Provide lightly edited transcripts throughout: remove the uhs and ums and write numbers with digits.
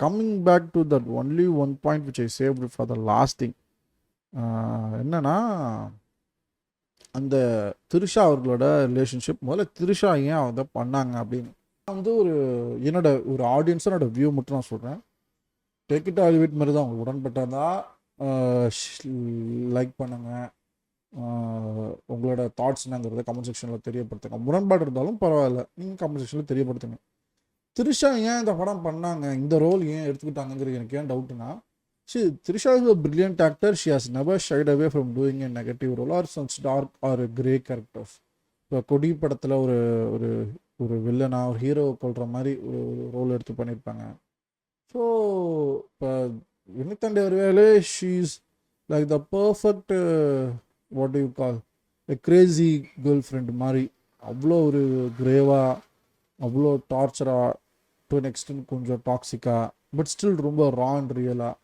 Coming back to that only one point which I saved for the last thing என்னன்னா அந்த திரிஷா அவர்களோட relationship முதல்ல திரிஷா ஏன் அதை பண்ணாங்க அப்படின்னு நான் வந்து என்னோட ஒரு ஆடியன்ஸோட வியூ மட்டும் நான் சொல்கிறேன். டேக் இட் ஆல் விட் மாதிரி தான் உங்களுக்கு உடன்பட்டதா லைக் பண்ணுங்கள், உங்களோட தாட்ஸ் என்னங்கிறத கமெண்ட் செக்ஷனில் தெரியப்படுத்துங்க. முரண்பாடு இருந்தாலும் பரவாயில்ல, நீங்கள் கமெண்ட் செக்ஷனில் தெரியப்படுத்துங்க. திரிஷா ஏன் இந்த படம் பண்ணாங்க, இந்த ரோல் ஏன் எடுத்துக்கிட்டாங்கிறது எனக்கு ஏன் டவுட்னா, Trisha is a brilliant actor. She has never shied away from doing a negative role or some dark or grey characters. இப்போ கொடி படத்தில் ஒரு ஒரு ஒரு வில்லனா ஒரு ஹீரோ கொள்கிற மாதிரி ஒரு ரோல் எடுத்து பண்ணியிருப்பாங்க. ஸோ இப்போ வினிதாண்டி ஒருவேளை she is like the perfect what you call a Crazy girl friend மாதிரி. அவ்வளோ ஒரு கிரேவாக, அவ்வளோ டார்ச்சராக, டு அன் எக்ஸ்டென்ட் கொஞ்சம் டாக்ஸிக்காக, பட் ஸ்டில் ரொம்ப ரா அண்ட் ரியலாக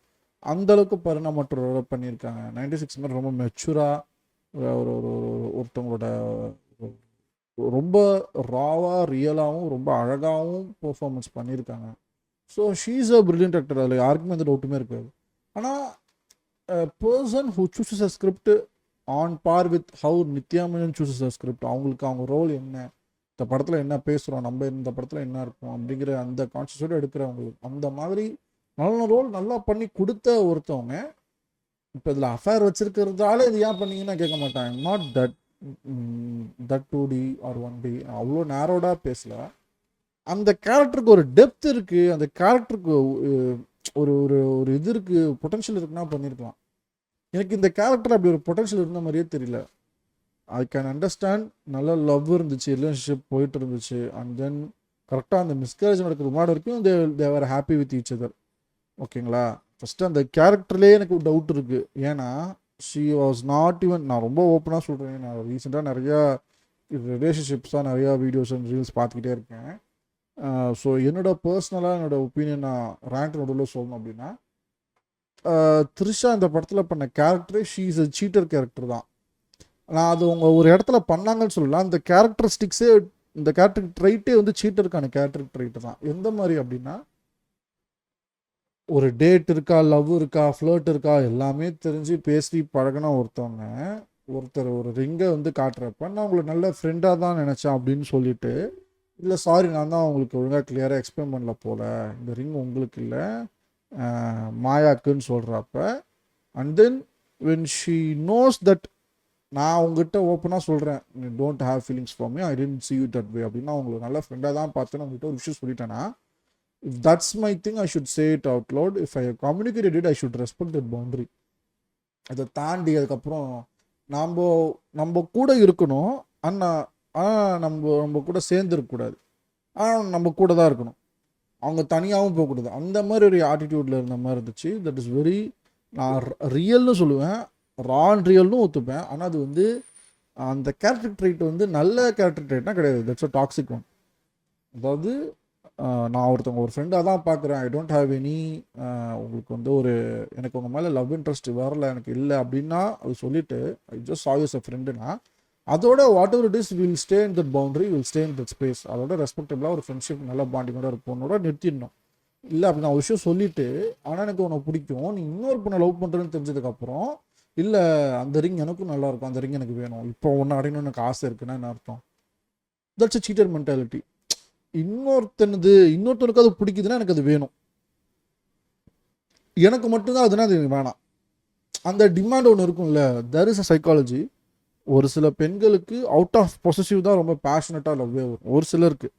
அந்தளவுக்கு பரிணாமற்ற ரோலை பண்ணியிருக்காங்க. 96 மாதிரி ரொம்ப மெச்சூராக ஒரு ஒரு ஒருத்தவங்களோட ரொம்ப ராவாக ரியலாகவும் ரொம்ப அழகாகவும் பெர்ஃபார்மன்ஸ் பண்ணியிருக்காங்க. So she is a brilliant actor, அதில் யாருக்குமே எந்த டவுட்டுமே இருக்காது. ஆனால் person who chooses a script on par with how Nithya Menon chooses a script, அவங்களுக்கு அவங்க ரோல் என்ன, இந்த படத்தில் என்ன பேசுகிறோம், நம்ம இந்த படத்தில் என்ன இருக்கும் அப்படிங்கிற அந்த கான்ஷியஸோடு எடுக்கிறவங்களுக்கு அந்த மாதிரி நல்ல ரோல் நல்லா பண்ணி கொடுத்த ஒருத்தவங்க இப்போ இதில் அஃபேர் வச்சிருக்கிறதால இது ஏன் பண்ணீங்கன்னா கேட்க மாட்டாங்க. Not that 2D R 1D அவ்வளோ நேரோடாக பேசல. அந்த கேரக்டருக்கு ஒரு டெப்த் இருக்குது, அந்த கேரக்டருக்கு ஒரு ஒரு ஒரு இது இருக்குது, பொட்டன்ஷியல் இருக்குன்னா பண்ணியிருக்கலாம். எனக்கு இந்த கேரக்டர் அப்படி ஒரு பொட்டன்ஷியல் இருந்த மாதிரியே தெரியல. ஐ கேன் அண்டர்ஸ்டாண்ட், நல்ல லவ் இருந்துச்சு, ரிலேஷன்ஷிப் போயிட்டு இருந்துச்சு, அண்ட் தென் கரெக்டாக அந்த மிஸ்கேரேஜ் நடக்கிற முன்னாடி வரைக்கும் தேவர் ஹாப்பி வித் ஈச் அதர். ஓகேங்களா, ஃபஸ்ட்டு அந்த கேரக்டர்லேயே எனக்கு டவுட் இருக்குது. ஏன்னா ஷி வாஸ் நாட் ஈவன், நான் ரொம்ப ஓப்பனாக சொல்கிறேன், நான் ரீசெண்டாக நிறையா ரிலேஷன்ஷிப்ஸாக நிறையா வீடியோஸ் அண்ட் ரீல்ஸ் பார்த்துக்கிட்டே இருக்கேன். ஸோ பர்சனலாக என்னோடய ஒப்பீனியன் நான் ரேங்க் நடுவில் சொல்லணும் அப்படின்னா, த்ரிஷா இந்த படத்தில் பண்ண கேரக்டரே she is a cheater character தான். நான் அது அவங்க ஒரு இடத்துல பண்ணாங்கன்னு சொல்லலாம். இந்த கேரக்டரிஸ்டிக்ஸே, இந்த கேரக்டர் ட்ரைட்டே வந்து சீட்டருக்கான கேரக்டர் ட்ரைட்டு தான். எந்த மாதிரி அப்படின்னா, ஒரு டேட் இருக்கா, லவ் இருக்கா, ஃப்ளர்ட் இருக்கா, எல்லாமே தெரிஞ்சு பேசி பழகின ஒருத்தர் ஒரு ரிங்கை வந்து காட்டுறப்ப நான் உங்களை நல்ல ஃப்ரெண்டாக தான் நினச்சேன் அப்படின்னு சொல்லிட்டு, இல்லை சாரி நான் தான் உங்களுக்கு ஒழுங்காக கிளியராக எக்ஸ்பிளைன் பண்ணல போல், இந்த ரிங் உங்களுக்கு இல்லை மாயாக்குன்னு சொல்கிறப்ப, and then when she knows that நான் உங்ககிட்ட ஓப்பனாக சொல்கிறேன், don't have feelings for me, I tend see you that way அப்படின்னா அவங்களுக்கு நல்ல ஃப்ரெண்டாக தான் பார்த்து நான் உங்ககிட்ட ஒரு விஷயம் சொல்லிட்டேன்னா, if that's my thing, I should say it out loud. If I have communicated it, I should respect that boundary. அதை தாண்டி அதுக்கப்புறம் நம்ம கூட இருக்கணும், ஆனால் நம்ம கூட சேர்ந்துருக்கக்கூடாது, ஆனால் நம்ம கூட தான் இருக்கணும், அவங்க தனியாகவும் போகக்கூடாது. அந்த மாதிரி ஒரு ஆட்டிடியூடில் இருந்த மாதிரி இருந்துச்சு. தட் இஸ் வெரி, நான் ரியல்னு சொல்லுவேன், ரா அண்ட் ரியல்னு ஒத்துப்பேன். ஆனால் அது வந்து அந்த கேரக்டர் ட்ரைட் வந்து நல்ல கேரக்டர் ட்ரைட்னா கிடையாது. That's a toxic one. அதாவது நான் ஒருத்தவங்க ஒரு ஃப்ரெண்டாக தான் பார்க்குறேன், ஐ டோன்ட் ஹாவ் எனி, உங்களுக்கு வந்து எனக்கு உங்கள் மேலே லவ் இன்ட்ரெஸ்ட் வரல, எனக்கு இல்லை அப்படின்னா அது சொல்லிவிட்டு I just saw you as a ஃப்ரெண்டுனா, அதோட what ever it is will stay in that boundary, will stay in that space. அதோட ரெஸ்பெக்டபுளாக ஒரு ஃப்ரெண்ட்ஷிப் நல்ல பாண்டிங்கோட ஒரு பொண்ணோட நிறுத்திடணும். இல்லை அப்படி நான் ஒரு விஷயம் சொல்லிவிட்டு, ஆனால் எனக்கு உனக்கு பிடிக்கும், நீ இன்னொரு பொண்ணை லவ் பண்ணுறேன்னு தெரிஞ்சதுக்கப்புறம், இல்லை அந்த ரிங் எனக்கும் நல்லாயிருக்கும், அந்த ரிங் எனக்கு வேணும், இப்போ ஒன்று அடையணும்னு எனக்கு ஆசை இருக்குன்னா என்ன அர்த்தம்? That's a cheater mentality. இன்னொருத்தனுக்கு அது பிடிக்குதுன்னா எனக்கு அது வேணும், எனக்கு மட்டும்தான் அதுனா அது வேணாம். அந்த டிமாண்ட் ஒன்று இருக்கும்ல, தட் இஸ் அ சைக்காலஜி. ஒரு சில பெண்களுக்கு அவுட் ஆஃப் பொசசிவ் தான் ரொம்ப பேஷனட்டாக லவ்வே வரும். ஒரு சிலருக்கு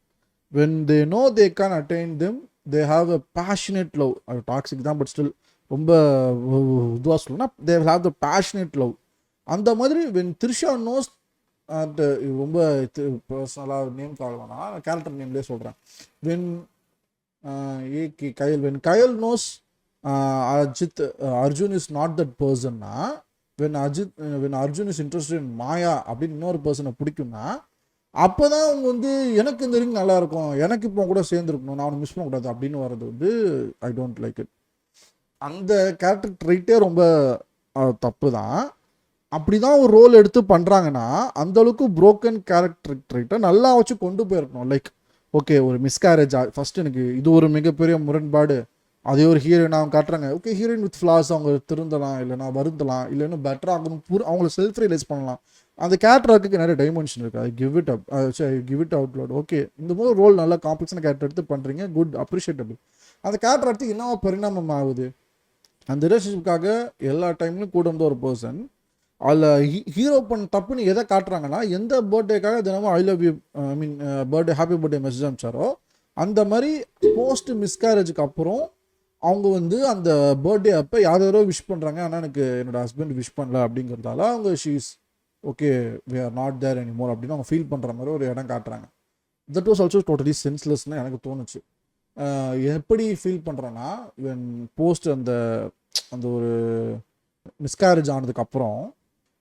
when they know they can attain them, they have a passionate love. அது டாக்ஸிக் தான், பட் ஸ்டில் ரொம்ப இதுவாக சொல்லணும்னா they will have the passionate love. அந்த மாதிரி when Trisha knows, அண்ட் ரொம்ப பர்சனலாக நேம் காலனா கேரக்டர் நேம்லேயே சொல்கிறேன், when Kayal knows Arjun is not that பர்சன்னா, when Arjun is interested in Maya அப்படின்னு இன்னொரு பர்சனை பிடிக்கும்னா, அப்போ தான் அவங்க வந்து எனக்கு இந்த ரிங் நல்லாயிருக்கும், எனக்கு இப்போ கூட சேர்ந்துருக்கணும், நான் அவனை மிஸ் பண்ணக்கூடாது அப்படின்னு வர்றது வந்து ஐ டோன்ட் லைக் இட். அந்த கேரக்டர் ட்ரைட்டே ரொம்ப தப்பு தான். அப்படி தான் ஒரு ரோல் எடுத்து பண்ணுறாங்கன்னா அந்தளவுக்கு புரோக்கன் கேரக்டர் ட்ரைட்டை நல்லா வச்சு கொண்டு போயிருக்கணும். லைக் ஓகே ஒரு மிஸ்கேரேஜ் ஃபர்ஸ்ட் எனக்கு இது ஒரு மிகப்பெரிய முரண்பாடு. அதே ஒரு ஹீரோயின் அவங்க காட்டுறாங்க. ஓகே ஹீரோயின் வித் ஃப்ளாஸ், அவங்க திருந்தலாம், இல்லைனா வருந்தலாம், இல்லைன்னா பெட்டர் ஆகணும், அவங்கள செல்ஃப் ரியலைஸ் பண்ணலாம். அந்த கேரக்டருக்கு நிறைய டைமென்ஷன் இருக்குது. அது give it up, give it out load. Okay இந்த மாதிரி ரோல் நல்லா காம்ப்ளெக்ஸான கேரக்டர் எடுத்து பண்ணுறீங்க, குட், அப்ரிஷியேட்டபிள். அந்த கேரக்டர் எடுத்து என்னவா பரிணாமம் ஆகுது? அந்த ரிலேஷன்ஷிப்காக எல்லா டைம்லையும் கூட இருந்த ஒரு பர்சன் அதில் ஹீரோ பண்ண தப்புன்னு எதை காட்டுறாங்கன்னா, எந்த பர்த்டேக்காக தினமும் I love you, I mean birthday happy birthday message அனுப்பிச்சாரோ அந்த மாதிரி போஸ்ட் மிஸ்கேரேஜுக்கு அப்புறம் அவங்க வந்து அந்த பர்த்டே அப்போ யாரோ விஷ் பண்ணுறாங்க, ஆனால் எனக்கு என்னோட ஹஸ்பண்ட் விஷ் பண்ணல அப்படிங்கிறதால அவங்க she's okay we are not there anymore அப்படின்னு அவங்க ஃபீல் பண்ணுற மாதிரி ஒரு இடம் காட்டுறாங்க. தட் வாஸ் ஆல்சோ டோட்டலி சென்ஸ்லெஸ்னு எனக்கு தோணுச்சு. எப்படி ஃபீல் பண்ணுறேன்னா, இவன் போஸ்ட் அந்த அந்த ஒரு மிஸ்கேரேஜ் ஆனதுக்கப்புறம்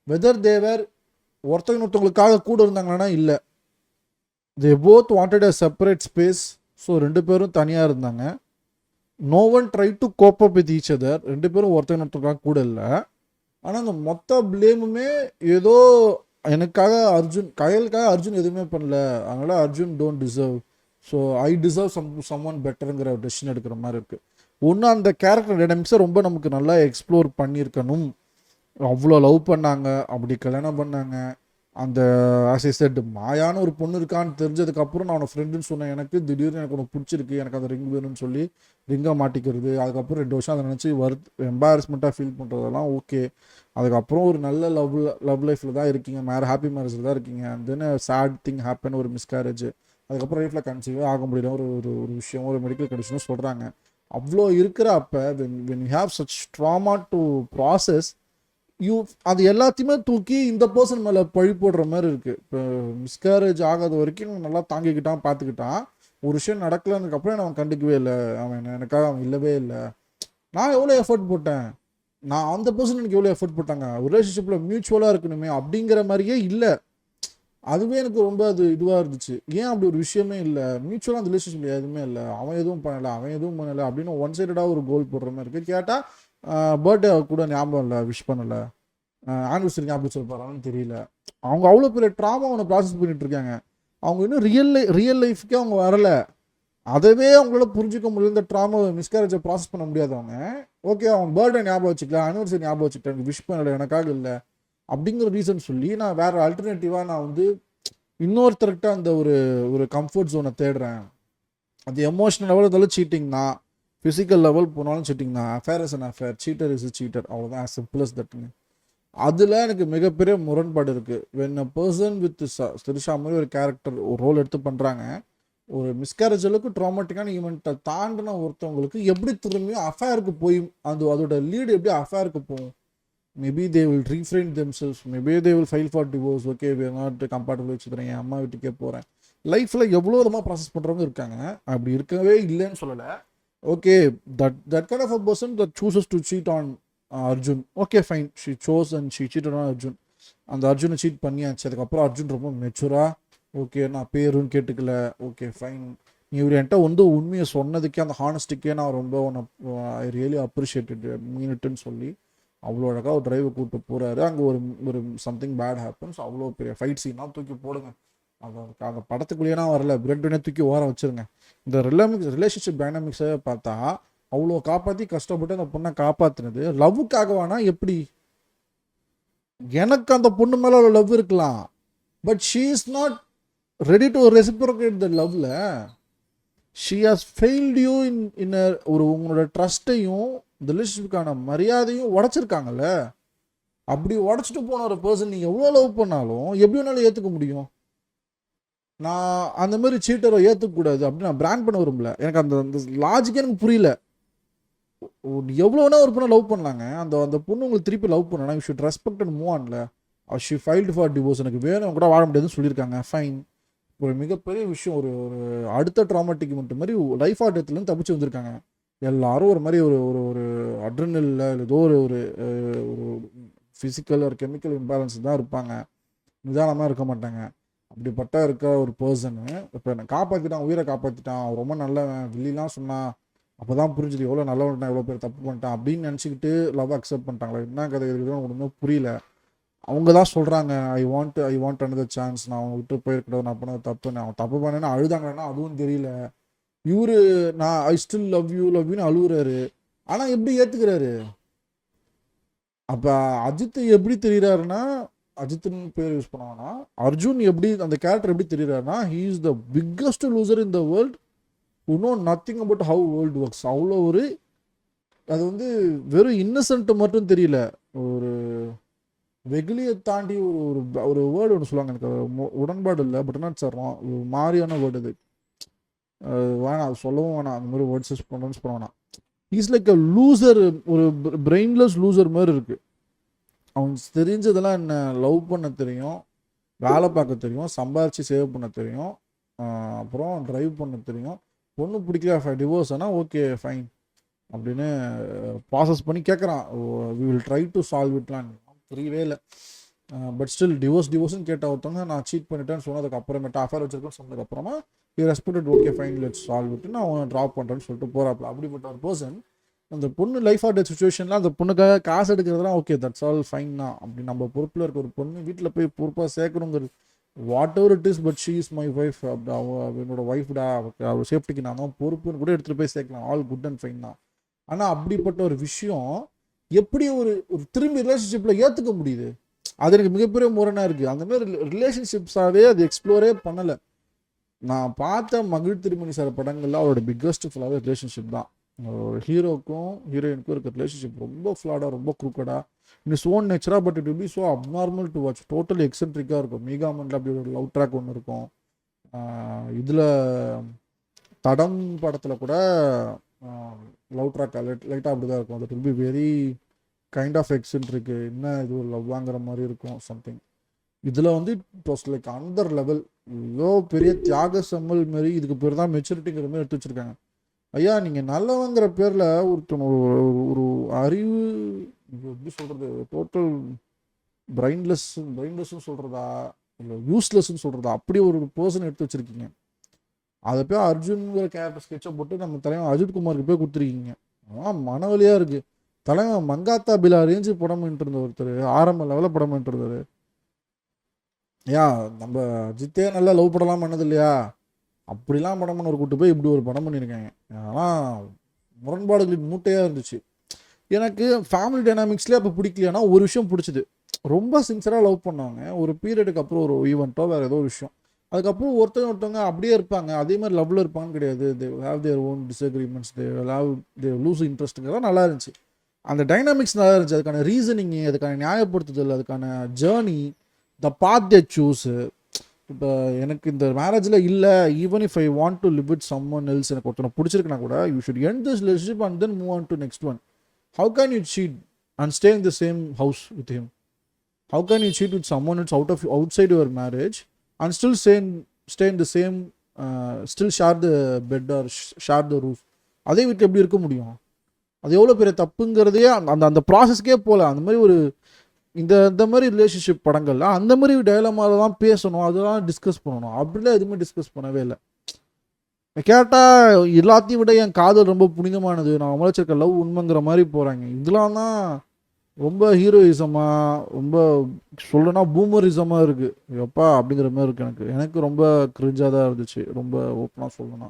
வெதர் தேவர் ஒருத்தவங்களுக்காக கூட இருந்தாங்கன்னா இல்லை, they both wanted a separate space. So ரெண்டு பேரும் தனியாக இருந்தாங்க. No one try to cope up with each other. ரெண்டு பேரும் ஒருத்தவங்களுக்காக கூட இல்லை. ஆனால் அந்த மொத்த பிளேமுமே ஏதோ எனக்காக அர்ஜுன், கயலுக்காக அர்ஜுன் எதுவுமே பண்ணல, அதனால Arjun don't deserve, so I deserve someone பெட்டருங்கிற டெசிஷன் எடுக்கிற மாதிரி இருக்குது. ஒன்று அந்த கேரக்டர் டைனமிக்ஸை ரொம்ப நமக்கு நல்லா எக்ஸ்ப்ளோர் பண்ணியிருக்கணும். அவ்வளோ லவ் பண்ணாங்க, அப்படி கல்யாணம் பண்ணாங்க. அந்த ஆஸ் ஐ செட் மாயான ஒரு பொண்ணு இருக்கான்னு தெரிஞ்சதுக்கப்புறம் நான் அவனை ஃப்ரெண்டுன்னு சொன்னேன். எனக்கு திடீர்னு எனக்கு ஒன்று பிடிச்சிருக்கு, எனக்கு அந்த ரிங் வேணும்னு சொல்லி ரிங்கை மாட்டிக்கிறது. அதுக்கப்புறம் 2 வருஷம் அதை நினச்சி எம்பாரஸ்மெண்ட்டாக ஃபீல் பண்ணுறதெல்லாம் ஓகே. அதுக்கப்புறம் ஒரு நல்ல லவ் லைஃப்பில் தான் இருக்கீங்க, ஹாப்பி மேரேஜில் தான் இருக்கீங்க. And then sad thing happen, ஒரு மிஸ்கேரேஜ். அதுக்கப்புறம் லைஃப்பில் கன்சீவே ஆக முடியல, ஒரு ஒரு ஒரு விஷயம், ஒரு மெடிக்கல் கண்டிஷனும் சொல்கிறாங்க. அவ்வளோ இருக்கிற அப்போ when you have such trauma to process, அது எல்லாத்தையுமே தூக்கி இந்த பர்சன் மேலே பழி போடுற மாதிரி இருக்குது. இப்போ மிஸ்கேரேஜ் ஆகாத வரைக்கும் நல்லா தாங்கிக்கிட்டான், பார்த்துக்கிட்டான். ஒரு விஷயம் நடக்கலன்னு அவன் கண்டுக்கவே இல்லை, அவன் எனக்காக அவன் இல்லவே இல்லை. நான் எவ்வளோ எஃபர்ட் போட்டேன், நான் அந்த பர்சன் எனக்கு எவ்வளோ எஃபர்ட் போட்டாங்க, ரிலேஷன்ஷிப்பில் மியூச்சுவலாக இருக்கணுமே அப்படிங்கிற மாதிரியே இல்லை. அதுவே எனக்கு ரொம்ப அது இதுவாக இருந்துச்சு. ஏன் அப்படி ஒரு விஷயமே இல்லை, மியூச்சுவலாக அந்த ரிலேஷன்ஷிப்பில் எதுவுமே இல்லை, அவன் எதுவும் பண்ணலை, அவன் எதுவும் பண்ணலை அப்படின்னு ஒன் சைடடாக ஒரு கோல் போடுற மாதிரி இருக்குது. கேட்டால் பர்த்டே கூட ஞாபகம் இல்லை, விஷ் பண்ணலை, ஆனிவர்சரி ஞாபகம் சொல்லிப்பாரான்னு தெரியல. அவங்க அவ்வளோ பெரிய ட்ராமா அவனை ப்ராசஸ் பண்ணிட்டு இருக்காங்க. அவங்க இன்னும் ரியல் லைஃப்க்கே அவங்க வரலை. அதவே அவங்களால புரிஞ்சிக்க முடியல. இந்த ட்ராமா மிஸ்கேரேஜை ப்ராசஸ் பண்ண முடியாதவங்க ஓகே அவன் பர்த்டே ஞாபகம் வச்சுக்கலாம், ஆனிவர்சரி ஞாபகம் வச்சுக்கிட்டேன், எனக்கு விஷ் பண்ணலை, எனக்காக இல்லை அப்படிங்கிற ரீசன் சொல்லி நான் வேறு ஆல்டர்னேட்டிவாக நான் வந்து இன்னொருத்தர்கிட்ட அந்த ஒரு ஒரு கம்ஃபர்ட் ஜோனை தேடுறேன். அது எமோஷனல் லெவல் இருந்தாலும் சீட்டிங் தான், ஃபிசிக்கல் லெவல் போனாலும் சீட்டிங் தான். Affair is an affair, seater is seater, அவ்வளோதான், ஆஸ் சிம்பிள் அஸ் தட்னு. அதில் எனக்கு மிகப்பெரிய முரண்பாடு இருக்குது. When a person with Trisha மாதிரி ஒரு கேரக்டர் ஒரு ரோல் எடுத்து பண்ணுறாங்க, ஒரு மிஸ்கேரேஜ் அளவுக்கு ட்ராமாட்டிக்கான ஈவெண்ட்டை தாண்டின ஒருத்தவங்களுக்கு எப்படி திரும்பியும் அஃபேருக்கு போய் அதோட லீடு எப்படி அஃபேருக்கு போகும்? Maybe they will refrain themselves, maybe they will file for divorce. Okay we are not compatible வச்சுக்கிறேன், என் அம்மா வீட்டுக்கே போகிறேன். லைஃப்பில் எவ்வளோ விதமாக ப்ராசஸ் பண்ணுறவங்க இருக்காங்க, அப்படி இருக்கவே இல்லைன்னு சொல்லலை. Okay that kind of a person that chooses to cheat on Arjun, okay fine, she chose and she cheated on Arjun. அந்த அர்ஜுனை சீட் பண்ணியாச்சு. அதுக்கப்புறம் அர்ஜுன் ரொம்ப மெச்சூராக ஓகே நான் பேருன்னு கேட்டுக்கல, ஓகே ஃபைன், நீ இவர் என்கிட்ட வந்து உண்மையை சொன்னதுக்கே அந்த ஹானஸ்டிக்கே நான் ரொம்ப ஐ ரியலி அப்ரிஷியேட்டட் மீனிட்டுன்னு சொல்லி அவ்வளோ அழகாக ஒரு டிரைவை கூப்பிட்டு போகிறாரு. அங்கே ஒரு ஒரு சம்திங் பேட் ஹேப்பன்ஸ், அவ்வளோ பெரிய ஃபைட் சீன்லாம் தூக்கி போடுங்க. அந்த படத்துக்குள்ளேயே வரல, பிரெட்டுனே தூக்கி ஓரம் வச்சுருங்க. இந்த ரிலேஷன்ஷிப் டைனாமிக்ஸை பார்த்தா அவ்வளோ காப்பாற்றி கஷ்டப்பட்டு அந்த பொண்ணை காப்பாற்றினது லவ்வுக்காகவானா எப்படி? எனக்கு அந்த பொண்ணு மேலே லவ் இருக்கலாம், but she is not ready to reciprocate the லவ்ல. She has failed you in ஒரு உங்களோட ட்ரஸ்ட்டையும் இந்த ரிலேஷன்ஷிப்புக்கான மரியாதையும் உடச்சிருக்காங்கல்ல. அப்படி உடச்சிட்டு போன ஒரு பர்சன் நீங்கள் எவ்வளோ லவ் பண்ணாலும் எப்படி வேணாலும் ஏற்றுக்க முடியும்? நான் அந்த மாதிரி சீட்டரை ஏற்றுக்கக்கூடாது அப்படின்னு நான் பிராண்ட் பண்ண விரும்பல. எனக்கு அந்த அந்த லாஜிக்கே எனக்கு புரியல. எவ்வளோ வேணா ஒரு பொண்ணை லவ் பண்ணலாங்க, அந்த அந்த பொண்ணு உங்களுக்கு திருப்பி லவ் பண்ணனா you should respect and move ஆன்ல. ஷி ஃபைல்டு ஃபார் டிவோர்ஸ், எனக்கு வேணும் கூட வாழ முடியாதுன்னு சொல்லியிருக்காங்க, ஃபைன். ஒரு மிகப்பெரிய விஷயம், ஒரு ஒரு அடுத்த ட்ராமாட்டிக் மட்டும் மாதிரி லைஃப் ஆட்டத்துலேருந்து தப்பிச்சு வந்திருக்காங்க. எல்லாரும் ஒரு மாதிரி ஒரு ஒரு ஒரு அட்ரினலில் ஏதோ ஒரு ஒரு ஃபிசிக்கல் ஒரு கெமிக்கல் இம்பேலன்ஸ் தான் இருப்பாங்க, நிதானமாக இருக்க மாட்டாங்க. அப்படிப்பட்ட இருக்க ஒரு பர்சனு இப்போ என்னை காப்பாற்றிட்டான், உயிரை காப்பாற்றிட்டான், ரொம்ப நல்லவன், வில்லிலாம் சொன்னான், அப்போ தான் புரிஞ்சுது எவ்வளோ நல்லவன்ட்டான், எவ்வளோ பேர் தப்பு பண்ணிட்டான் அப்படின்னு நினச்சிக்கிட்டு லவ் அக்செப்ட் பண்ணிட்டாங்களா? என்ன கதை இருக்குதுன்னு ஒன்றுமே புரியல. அவங்க தான் சொல்கிறாங்க, ஐ வாண்ட் another சான்ஸ், நான் அவங்க விட்டு போயிருக்கூடாது, நான் பண்ணது தப்பு, நான் தப்பு பண்ணேன்னா அழுதாங்கன்னா அதுவும் தெரியல. இவரு நான் ஐ ஸ்டில் லவ் யூன்னு அழுகுறாரு. ஆனால் எப்படி ஏற்றுக்கிறாரு? அப்போ அஜித் எப்படி தெரியுறாருன்னா, அஜித்னு பேர் யூஸ் பண்ணுவாங்கன்னா, அர்ஜுன் எப்படி அந்த கேரக்டர் எப்படி தெரியுறாருன்னா, he is the biggest loser in the world who know nothing about how world works. அவ்வளோ ஒரு அது வந்து வெறும் இன்னசென்ட் மட்டும் தெரியல, ஒரு வெகுளியை தாண்டி ஒரு ஒரு வேர்டு ஒன்று சொல்லுவாங்க, எனக்கு உடன்பாடு இல்லை, பட் நாட் சார் ஒரு மாதிரியான வேர்டு அது. வேணாம், அது சொல்லவும் வேணாம், அந்த மாதிரி வேர்ட்ஸ் ப்ரொனவுன்ஸ் பண்ண வேணாம். இஸ் லைக் அ லூசர், ஒரு பிரெயின்லெஸ் லூசர் மாதிரி இருக்குது. அவனுக்கு தெரிஞ்சதெல்லாம் என்ன, லவ் பண்ண தெரியும், வேலை பார்க்க தெரியும், சம்பாரித்து சேவ் பண்ண தெரியும், அப்புறம் ட்ரைவ் பண்ண தெரியும். பொண்ணு பிடிக்கல, டிவோர்ஸ் ஆனால் ஓகே ஃபைன் அப்படின்னு ப்ராசஸ் பண்ணி கேட்குறான். We will try to solve இட்லாம் புரியவே இல்லை. பட் ஸ்டில் டிவோர்ஸ்னு கேட்ட ஒருத்தவங்க நான் சீட் பண்ணிட்டேன்னு சொன்னதுக்கு அப்புறமேட்டு அஃபேர் வச்சிருக்கேன்னு சொன்னதுக்கப்புறமா respected, okay fine let's solve it, நான் அவனை ட்ராப் பண்ணுறேன்னு சொல்லிட்டு போகிறாப்புல. அப்படிப்பட்ட ஒரு பர்சன் அந்த பொண்ணு லைஃப் ஆஃப் டெத் சுச்சுவேஷனில் அந்த பொண்ணுக்காக காசு எடுக்கிறதுலாம் ஓகே, தட்ஸ் ஆல் ஃபைன் தான். அப்படி நம்ம பொறுப்பில் இருக்க ஒரு பொண்ணு வீட்டில் போய் பொறுப்பாக சேர்க்கணுங்கிறது whatever it is, but she is my wife, அப்படி என்னோட ஒய்ஃப்டா, அவர் சேஃப்டிக்கு நான் தான் பொறுப்புன்னு கூட எடுத்துகிட்டு போய் சேர்க்கலாம், ஆல் குட் அண்ட் ஃபைன் தான். ஆனால் அப்படிப்பட்ட ஒரு விஷயம் எப்படி ஒரு ஒரு திரும்பி ரிலேஷன்ஷிப்பில் ஏற்றுக்க முடியுது? அது எனக்கு மிகப்பெரிய முரணாக இருக்குது. அந்த மாதிரி ரிலேஷன்ஷிப்ஸாகவே அது எக்ஸ்ப்ளோரே பண்ணலை. நான் பார்த்த மகிழ் திருமணி சார் படங்கள்ல அவரோட பிக்கஸ்ட் ஃபுல்லாகவே ரிலேஷன்ஷிப் தான். ஒரு ஹீரோக்கும் ஹீரோயினுக்கும் இருக்க ரிலேஷன்ஷிப் ரொம்ப ஃப்ளாடாக, ரொம்ப குரூக்கடாக, இட்ஸ் ஓன் நேச்சராக, but it will be so abnormal to watch. Totally எக்ஸென்ட்ரிக்காக இருக்கும். மீகாமன்ல அப்படி ஒரு லவ் ட்ராக் ஒன்று இருக்கும். இதில் தடம் படத்தில் கூட லவ் ட்ராக் லைட்டாக அப்படி தான் இருக்கும். அது will be very kind of eccentric, என்ன இது ஒரு லவ் வாங்குற மாதிரி இருக்கும் சம்திங். இதில் வந்து it was like Antar level, இவ்வளோ பெரிய தியாக செம்மல் மாரி, இதுக்கு பேர் தான் மெச்சூரிட்டிங்கிற மாதிரி எடுத்து வச்சுருக்காங்க. ஐயா, நீங்கள் நல்லவங்கிற பேரில் ஒருத்தன் ஒரு அறிவு எப்படி சொல்கிறது, டோட்டல் பிரெயின்லெஸ்ன்னு சொல்கிறதா இல்லை யூஸ்லெஸ்ன்னு சொல்கிறதா, அப்படி ஒரு பர்சன் எடுத்து வச்சுருக்கீங்க. அதை போய் அர்ஜுன்கிற கேரக்டர் ஸ்கெட்சை போட்டு நம்ம தலைவன் அஜித்குமாருக்கு போய் கொடுத்துருக்கீங்க. ஆனால் மனவலியாக இருக்குது. தலைவன் மங்காத்தா பிலா ரேஞ்சு படம் பண்ணிட்டு இருந்த ஒருத்தர், ஆரம்ப லெவலில் படம் பண்ணிட்டு இருந்தார். ஐயா, நம்ம அஜித்தே நல்லா லவ் படலாம் பண்ணது இல்லையா, அப்படிலாம் படம் பண்ண ஒரு கூட்டு போய் இப்படி ஒரு படம் பண்ணியிருக்காங்க. ஆனால் முரண்பாடுகளின் மூட்டையாக இருந்துச்சு. எனக்கு ஃபேமிலி டைனாமிக்ஸ்லேயே அப்போ பிடிக்கலையானா ஒரு விஷயம் பிடிச்சிது, ரொம்ப சின்சராக லவ் பண்ணாங்க. ஒரு பீரியடுக்கு அப்புறம் ஒரு ஈவெண்ட்டோ வேறு ஏதோ ஒரு விஷயம், அதுக்கப்புறம் ஒருத்தவங்க அப்படியே இருப்பாங்க, அதே மாதிரி லவ்வில் இருப்பாங்கன்னு கிடையாது. They have their own disagreements, they lose இன்ட்ரெஸ்ட்டுங்கிறதா நல்லா இருந்துச்சு. அந்த டைனாமிக்ஸ் நல்லா இருந்துச்சு. அதுக்கான ரீசனிங்கு, அதுக்கான நியாயப்படுத்துதல், அதுக்கான ஜேர்னி, த பாத் தே சூஸு. இப்போ எனக்கு இந்த மேரேஜில் இல்லை, even if I want to live with someone else, எனக்கு ஒருத்தனை பிடிச்சிருக்குன்னா கூட, you should end this relationship and then move on to next one. How can you cheat and stay in the same house with him? How can you cheat with someone it's outside your marriage and still stay in the same still share the bed or share the roof? அதே வீட்டில் எப்படி இருக்க முடியும்? அது எவ்வளோ பெரிய தப்புங்கிறதே அந்த அந்த ப்ராசஸ்க்கே போகல. அந்த மாதிரி ஒரு இந்த மாதிரி ரிலேஷன்ஷிப் படங்கள்ல அந்த மாதிரி டயலமாவில் தான் பேசணும், அதெல்லாம் டிஸ்கஸ் பண்ணணும். அப்படிலாம் எதுவுமே டிஸ்கஸ் பண்ணவே இல்லை. கேட்டால் எல்லாத்தையும் விட என் காதல் ரொம்ப புனிதமானது, நான் முளைச்சிருக்க லவ் உண்மைங்கிற மாதிரி போகிறாங்க. இதெல்லாம் தான் ரொம்ப ஹீரோயிசமாக, ரொம்ப சொல்லணும்னா பூமரிசமாக இருக்குது. எப்பா அப்படிங்கிற மாதிரி இருக்குது. எனக்கு ரொம்ப கிரிஞ்சாக தான் இருந்துச்சு, ரொம்ப ஓப்பனாக சொல்லணும்னா.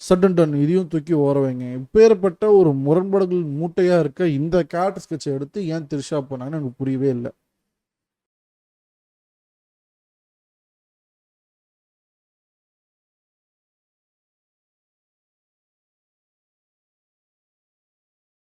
சடன் டன் இதையும் தூக்கி ஓர வைங்க. இப்பேற்பட்ட ஒரு முரண்பாடுகள் மூட்டையாக இருக்க இந்த கேரக்டர் ஸ்கெட்சை எடுத்து ஏன் திரிஷா பண்ணாங்கன்னு எனக்கு புரியவே இல்லை.